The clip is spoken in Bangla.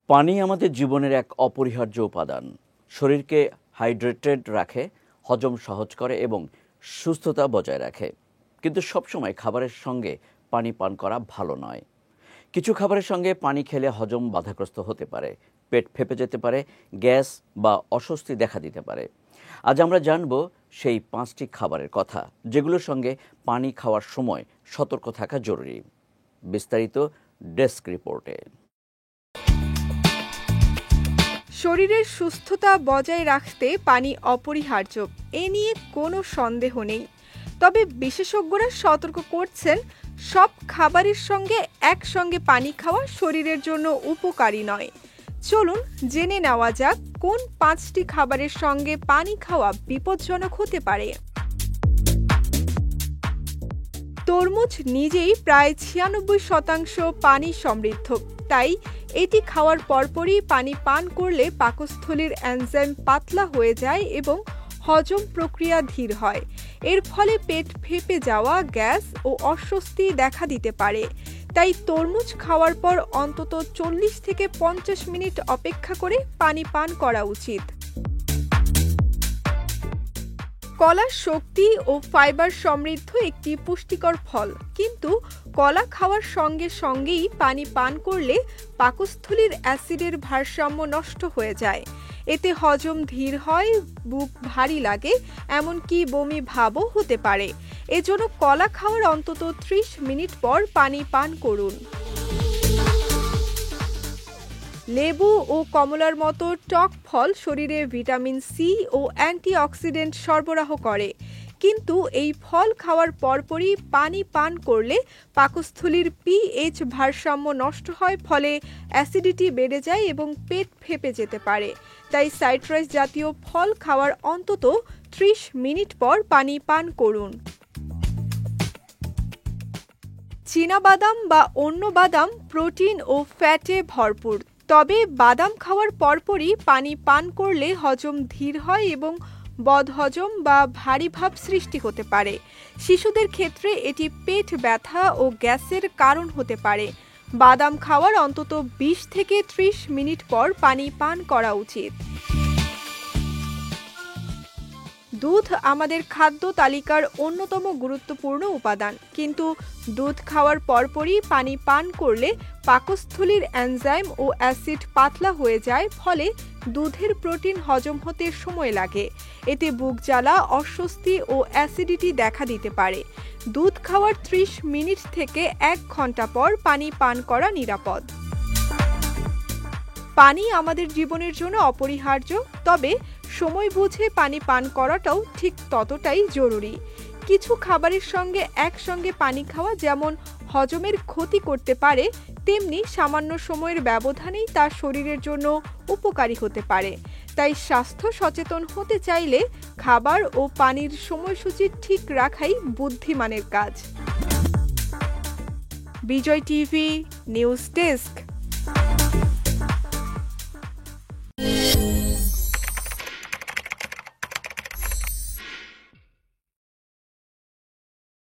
পানি আমাদের জীবনের এক অপরিহার্য উপাদান। শরীরকে হাইড্রেটেড রাখে, হজম সহজ করে এবং সুস্থতা বজায় রাখে। কিন্তু সবসময় খাবারের সঙ্গে পানি পান করা ভালো নয়। কিছু খাবারের সঙ্গে পানি খেলে হজম বাধাগ্রস্ত হতে পারে, পেট ফেঁপে যেতে পারে, গ্যাস বা অস্বস্তি দেখা দিতে পারে। আজ আমরা জানব সেই 5টি খাবারের কথা যেগুলোর সঙ্গে পানি খাওয়ার সময় সতর্ক থাকা জরুরি। বিস্তারিত ডেস্ক রিপোর্টে। শরীরের সুস্থতা বজায় রাখতে পানি অপরিহার্য, এ নিয়ে কোনো সন্দেহ নেই। তবে বিশেষজ্ঞরা সতর্ক করছেন, সব খাবারের সঙ্গে একসঙ্গে পানি খাওয়া শরীরের জন্য উপকারী নয়। চলুন জেনে নেওয়া যাক কোন 5টি খাবারের সঙ্গে পানি খাওয়া বিপজ্জনক হতে পারে। তরমুজ নিজেই প্রায় 96% পানি সমৃদ্ধ, তাই এটি খাওয়ার পরপরই পানি পান করলে পাকস্থলীর এনজাইম পাতলা হয়ে যায় এবং হজম প্রক্রিয়া ধীর হয়। এর ফলে পেট ফেঁপে যাওয়া, গ্যাস ও অস্বস্তি দেখা দিতে পারে। তাই তরমুজ খাওয়ার পর অন্তত 40 থেকে 50 মিনিট অপেক্ষা করে পানি পান করা উচিত। কলা শক্তি ও ফাইবার সমৃদ্ধ একটি পুষ্টিকর ফল, কিন্তু কলা খাওয়ার সঙ্গে সঙ্গেই পানি পান করলে পাকস্থলীর অ্যাসিডের ভারসাম্য নষ্ট হয়ে যায়। এতে হজম ধীর হয়, বুক ভারী লাগে, এমনকি বমি ভাবও হতে পারে। এজন্য কলা খাওয়ার অন্তত 30 মিনিট পর পানি পান করুন। লেবু ও কমলার মতো টক ফল শরীরে ভিটামিন সি ও অ্যান্টিঅক্সিডেন্ট সরবরাহ করে, কিন্তু এই ফল খাওয়ার পরপরই পানি পান করলে পাকস্থলীর পিএইচ ভারসাম্য নষ্ট হয়, ফলে অ্যাসিডিটি বেড়ে যায় এবং পেট ফেঁপে যেতে পারে। তাই সাইট্রাস জাতীয় ফল খাওয়ার অন্তত 30 মিনিট পর পানি পান করুন। চীনাবাদাম বা অন্য বাদাম প্রোটিন ও ফ্যাটে ভরপুর, তবে বাদাম খাওয়ার পরপরই পানি পান করলে হজম ধীর হয় এবং বদহজম বা ভারী ভাব সৃষ্টি হতে পারে। শিশুদের ক্ষেত্রে এটি পেট ব্যথা ও গ্যাসের কারণ হতে পারে। বাদাম খাওয়ার অন্তত 20 থেকে 30 মিনিট পর পানি পান করা উচিত। দুধ আমাদের খাদ্য তালিকার অন্যতম গুরুত্বপূর্ণ উপাদান, কিন্তু দুধ খাওয়ার পরপরই পানি পান করলে পাকস্থলীর এনজাইম ও অ্যাসিড পাতলা হয়ে যায়, ফলে দুধের প্রোটিন হজম হতে সময় লাগে। এতে বুক জ্বালা, অস্বস্তি ও অ্যাসিডিটি দেখা দিতে পারে। দুধ খাওয়ার 30 মিনিট থেকে 1 ঘন্টা পর পানি পান করা নিরাপদ। পানি আমাদের জীবনের জন্য অপরিহার্য, তবে সময় বুঝে পানি পান করাটাও ঠিক ততটাই জরুরি। কিছু খাবারের সঙ্গে একসঙ্গে পানি খাওয়া যেমন হজমের ক্ষতি করতে পারে, তেমনি সামান্য সময়ের ব্যবধানেই তা শরীরের জন্য উপকারী হতে পারে। তাই স্বাস্থ্য সচেতন হতে চাইলে খাবার ও পানির সময়সূচি ঠিক রাখাই বুদ্ধিমানের কাজ। বিজয় টিভি নিউজ ডেস্ক।